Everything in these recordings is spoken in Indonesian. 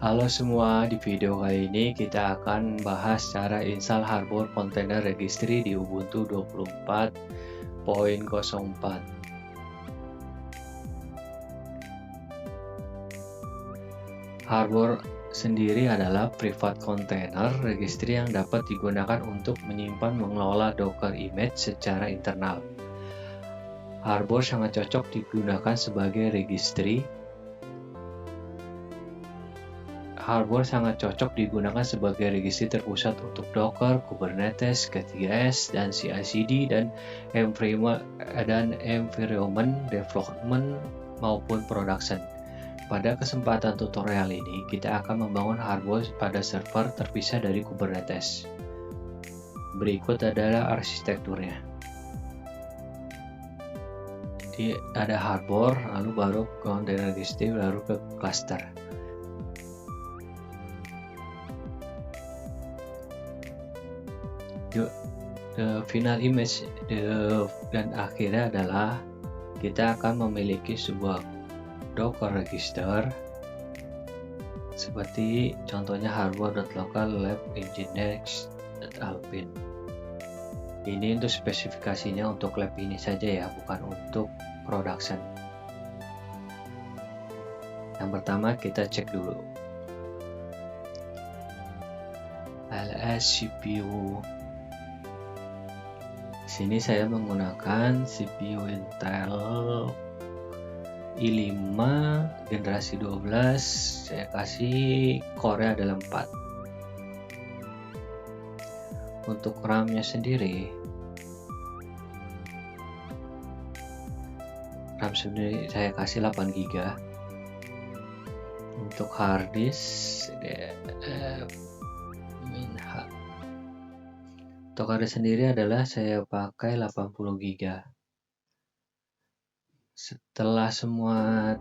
Halo semua, di video kali ini kita akan bahas cara install Harbor Container Registry di Ubuntu 24.04. Harbor sendiri adalah private container registry yang dapat digunakan untuk menyimpan mengelola Docker image secara internal. Harbor sangat cocok digunakan sebagai registry. Harbor sangat cocok digunakan sebagai registry terpusat untuk Docker, Kubernetes, K3s, dan CI/CD dan environment development maupun production. Pada kesempatan tutorial ini, kita akan membangun Harbor pada server terpisah dari Kubernetes. Berikut adalah arsitekturnya. Jadi ada Harbor, lalu baru container registry, baru ke cluster. The final image dan akhirnya adalah kita akan memiliki sebuah Docker register seperti contohnya harbor.local lab nginx.alpin. Ini untuk spesifikasinya untuk lab ini saja ya, bukan untuk production. Yang pertama kita cek dulu ls CPU. Sini saya menggunakan CPU Intel i5 generasi 12, saya kasih core adalah 4. Untuk RAM-nya sendiri, RAM sendiri saya kasih 8 GB. Untuk hard disk untuk hard disk sendiri adalah saya pakai 80 GB. Setelah semua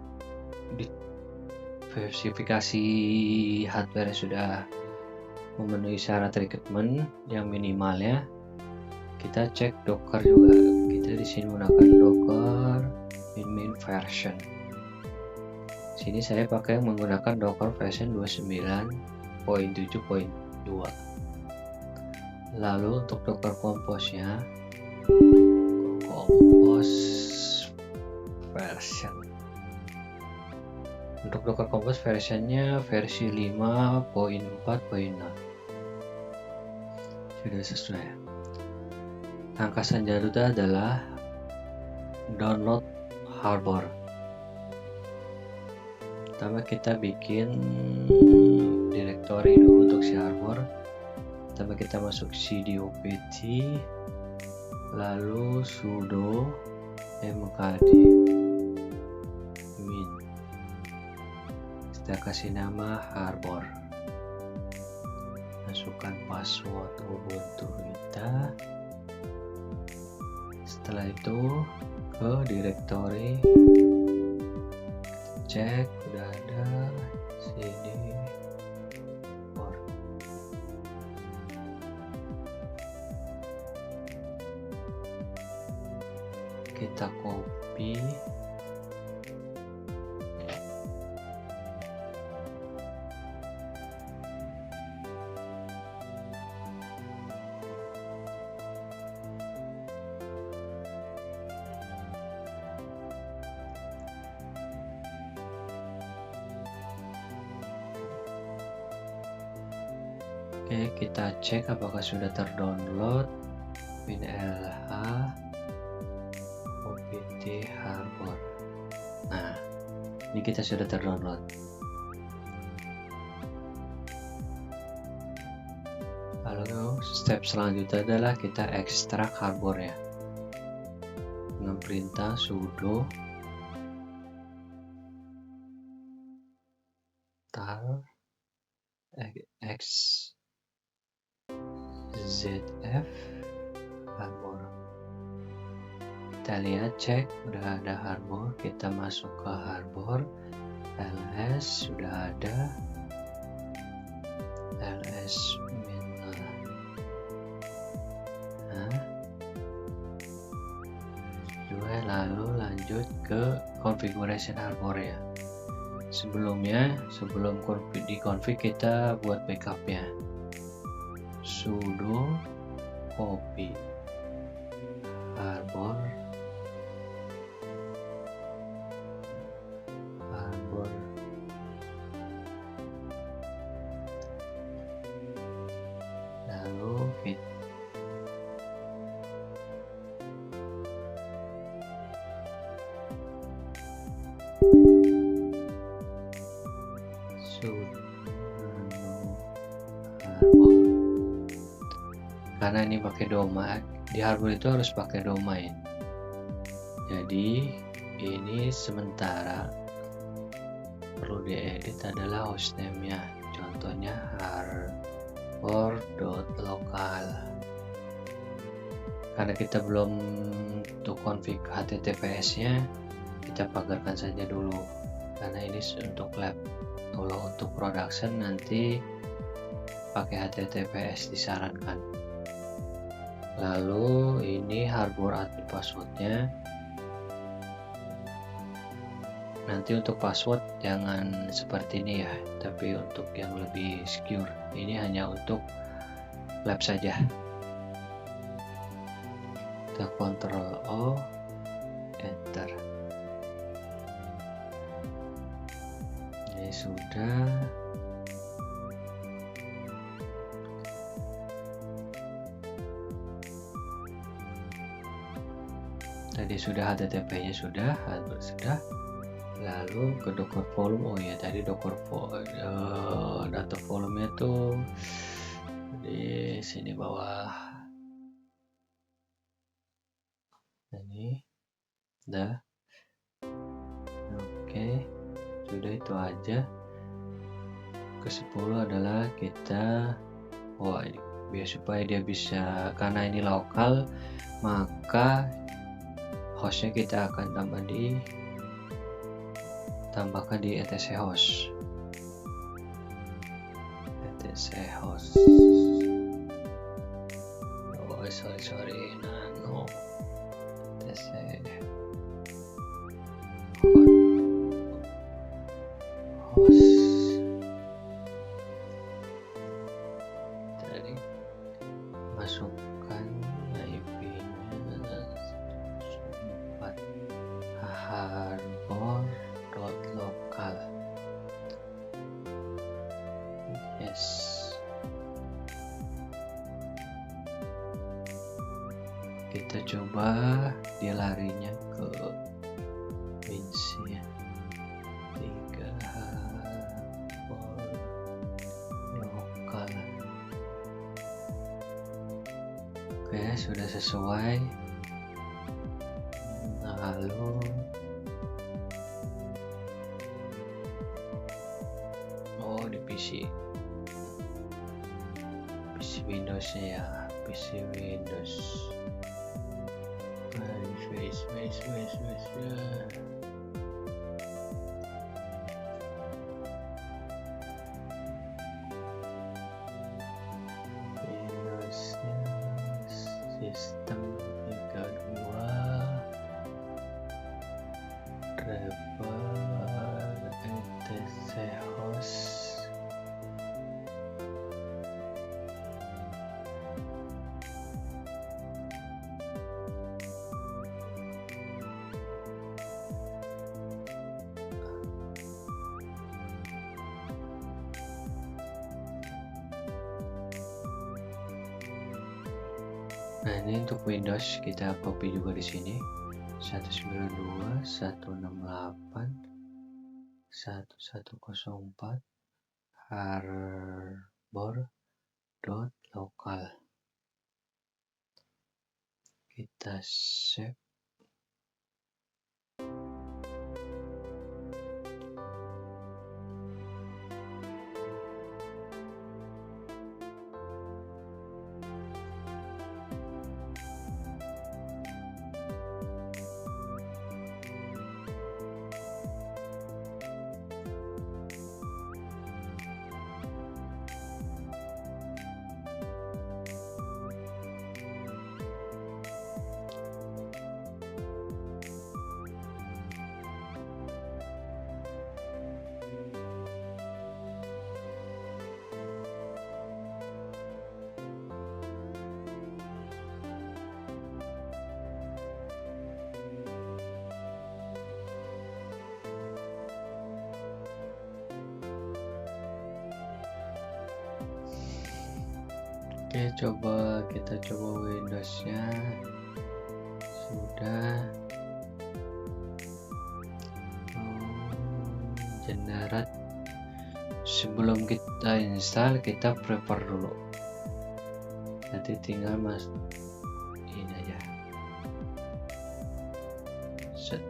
spesifikasi hardware sudah memenuhi syarat requirement yang minimalnya, kita cek Docker juga. Kita di sini menggunakan Docker min version. Sini saya pakai menggunakan Docker version 29.7.2. Lalu untuk Docker Compose-nya, version. Untuk Docker Compose versionnya versi 5.4.0. Sudah sesuai. Langkah selanjutnya adalah download Harbor. Pertama kita bikin directory dulu untuk si Harbor. Pertama kita masuk cd opt, lalu sudo mkd min. Kita kasih nama Harbor, masukkan password Ubuntu kita. Setelah itu ke directory, cek udah ada cd Harbor. Kita copy, oke, kita cek apakah sudah terdownload winlh opt Harbor. Nah, ini kita sudah terdownload. Lalu step selanjutnya adalah kita ekstrak Harbor ya, dengan perintah sudo tar xzf Harbor. Kita lihat, cek udah ada Harbor, kita masuk ke Harbor, ls sudah ada, ls min. Lalu lanjut ke configuration Harbor ya. sebelum di-config kita buat backupnya. Sudo copy harbor lalu kita karena ini pakai domain, di harbor itu harus pakai domain. Jadi ini sementara perlu diedit adalah hostname-nya, contohnya harbor.local. Karena kita belum untuk config HTTPS-nya, kita pagarkan saja dulu karena ini untuk lab. Kalau untuk production nanti pakai HTTPS disarankan. Lalu ini harbor admin passwordnya. Nanti untuk password jangan seperti ini ya, tapi untuk yang lebih secure. Ini hanya untuk lab saja. Kita Ctrl O, Enter. Ini sudah. Tadi sudah HTTP-nya sudah, harbor sudah. Lalu ke Docker volume. Oh ya, tadi Docker data volume-nya tuh di sini bawah. Ini udah. Oke, sudah itu aja. Ke 10 adalah kita ini biar supaya dia bisa, karena ini lokal, maka hostnya kita akan tambahkan di etc host. Sorry nano etc host. Tadi masukkan IP-nya 4 harbor.local. Yes. Kita coba dia larinya ke Vinci ya. 3 harbor.local. Oke, sudah sesuai. Lalu di PC Windows ya, PC Windows. Windowsnya sistem 32 driver etc host. Nah, ini untuk Windows kita copy juga di sini 192.168.1104 harbor.local. Kita save. Oke, kita coba Windows-nya. Sudah. Generate. Sebelum kita install, kita prepare dulu. Nanti tinggal ini aja. Set.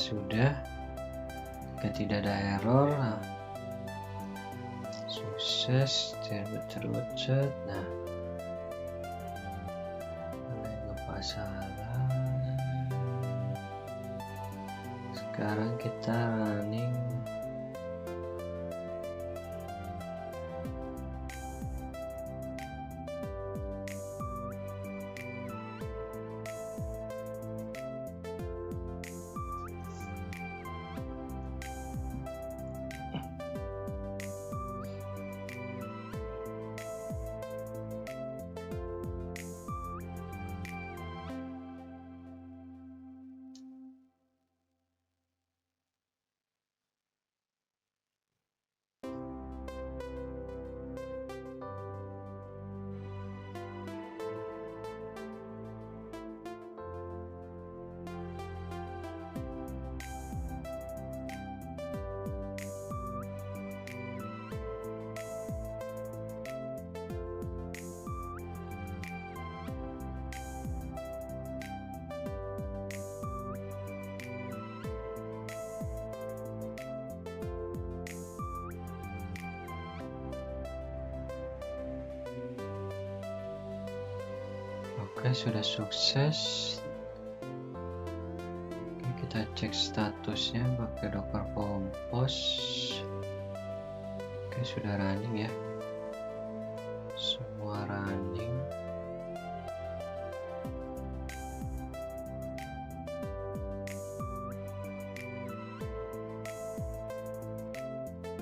Sudah, jika tidak ada error, sukses, terwujud. Nah, nggak masalah. Sekarang kita running. Oke, sudah sukses. Oke, kita cek statusnya pakai Docker Compose. Oke, sudah running ya. Semua running.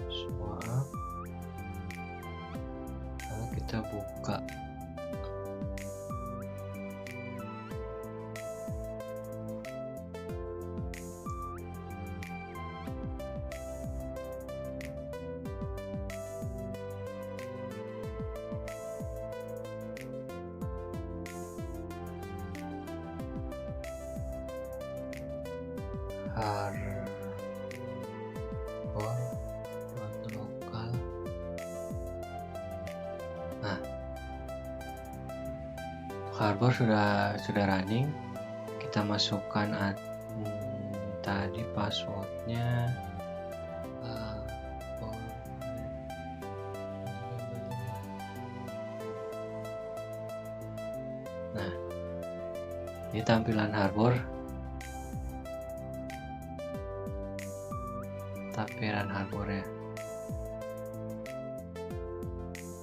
Semua up. Lalu kita buka. Harbor.local. Nah, Harbor sudah running. Kita masukkan tadi passwordnya. Nah, ini tampilan Harbor. Tampilan Harbor ya.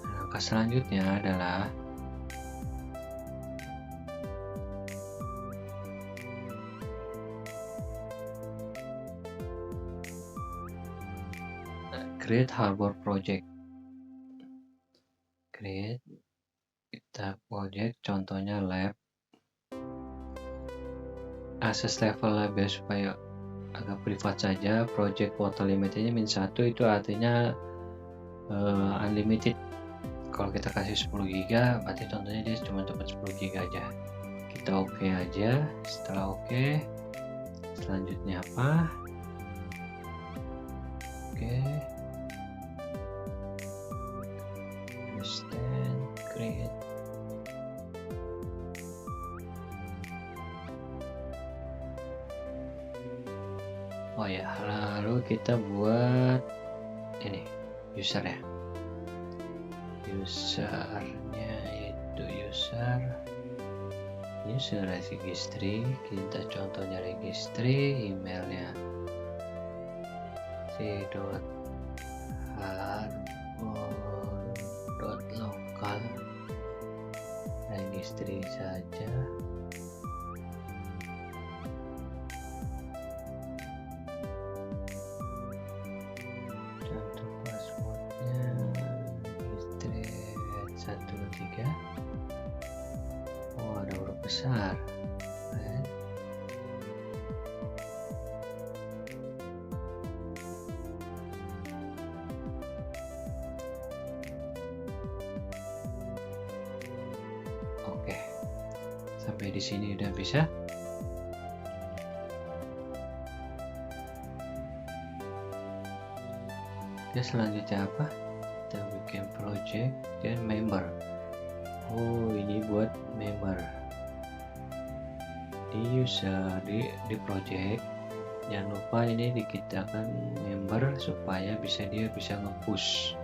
Langkah selanjutnya adalah create Harbor project. Create kita project, contohnya lab. Access level lab ya, supaya agak privat saja. Project auto limitnya -1, itu artinya unlimited. Kalau kita kasih 10 GB, berarti contohnya dia cuma dapat 10 GB aja. Kita oke aja. Setelah oke, selanjutnya apa? Oke. Understand, create. Oh ya, lalu kita buat ini user ya. Usernya itu user registry. Kita contohnya registry, emailnya c.harbor.local, registry saja. Contoh passwordnya 123. Oh, ada huruf besar. Oke, sampai di sini udah bisa. Oke, selanjutnya apa? Kita bikin project dan member. Oh, ini buat member di user di project. Jangan lupa ini diciptakan member supaya dia bisa nge-push.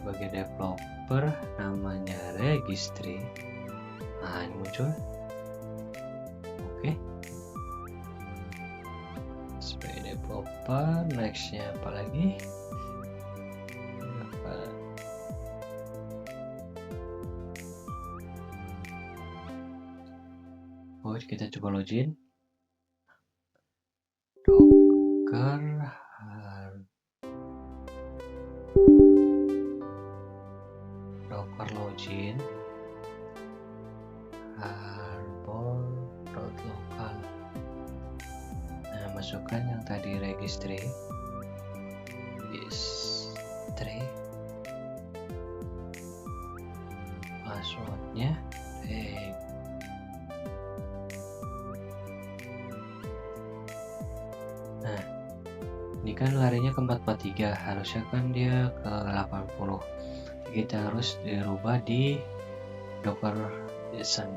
Sebagai developer namanya registry. Nah, ini muncul. Oke. Sebagai developer, nextnya apa lagi? Oh, kita coba login. Docker login harbor.local. Nah, masukkan yang tadi registry passwordnya. Nah, ini kan larinya ke 443, harusnya kan dia ke 80. Kita harus dirubah di Docker JSON.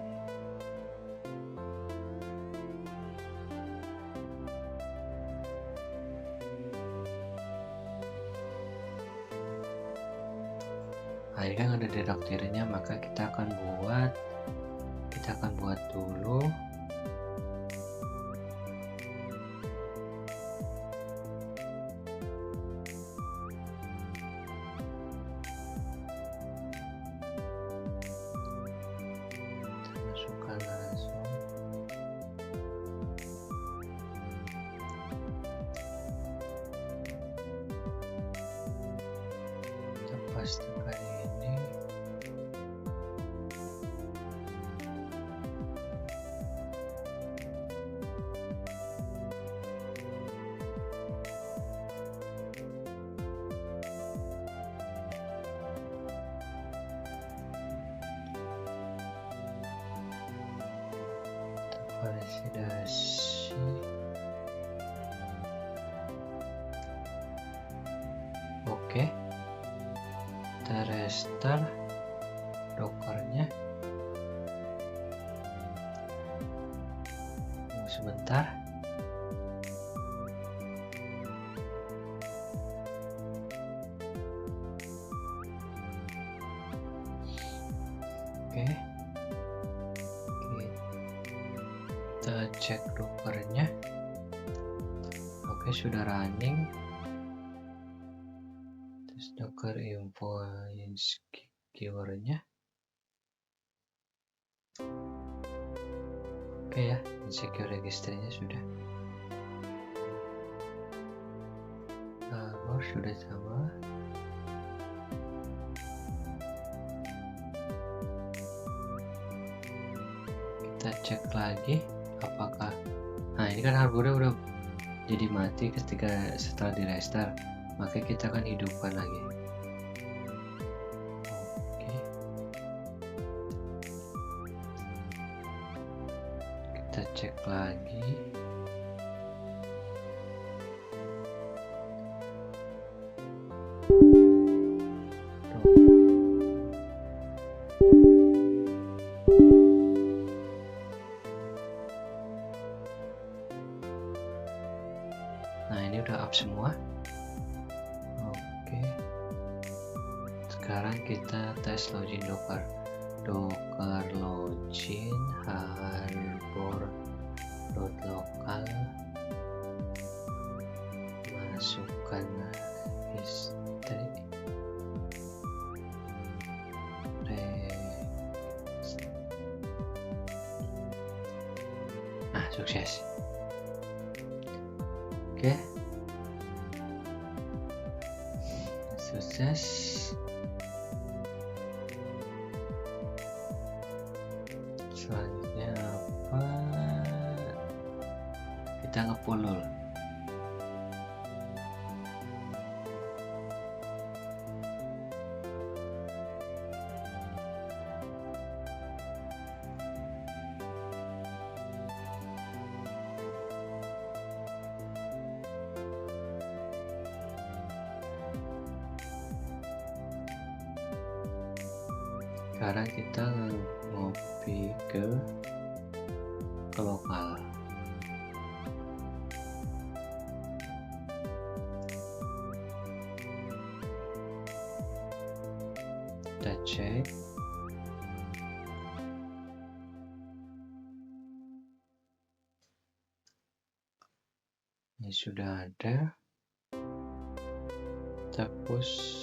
Nah, ini kan ada direktorinya, maka kita akan buat dulu pastikan ini. Validasi. Oke. Kita restart Dockernya. Tunggu sebentar. Oke. Kita cek Dockernya. Oke, sudah running. Docker info keywordnya. Oke ya, secure registernya sudah. Harbor sudah sama. Kita cek lagi apakah. Nah, ini kan harbornya udah jadi mati setelah di restart. Maka kita akan hidupkan lagi. Oke. Kita cek lagi. Nah, ini udah up semua. Sekarang kita tes login Docker login harbor.local, masukkan history sukses. Oke, sukses. Selanjutnya apa? Kita ngepulul. Sekarang kita ngopi ke lokal. Kita cek. Ini sudah ada. Kita push.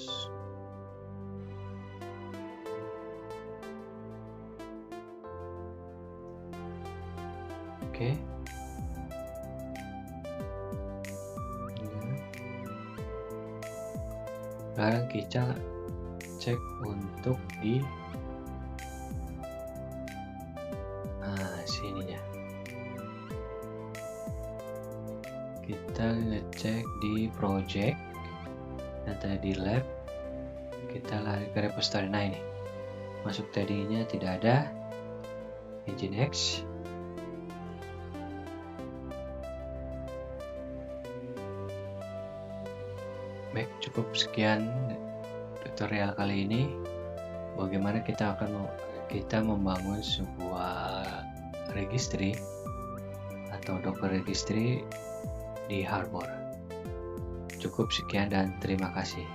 Oke. Sekarang kita cek untuk di sininya. Kita ngecek di project, data di lab, kita lari ke repository. Nah ini masuk tadinya tidak ada. Nginx. Baik, cukup sekian tutorial kali ini. Bagaimana kita membangun sebuah registry atau Docker registry di Harbor. Cukup sekian dan terima kasih.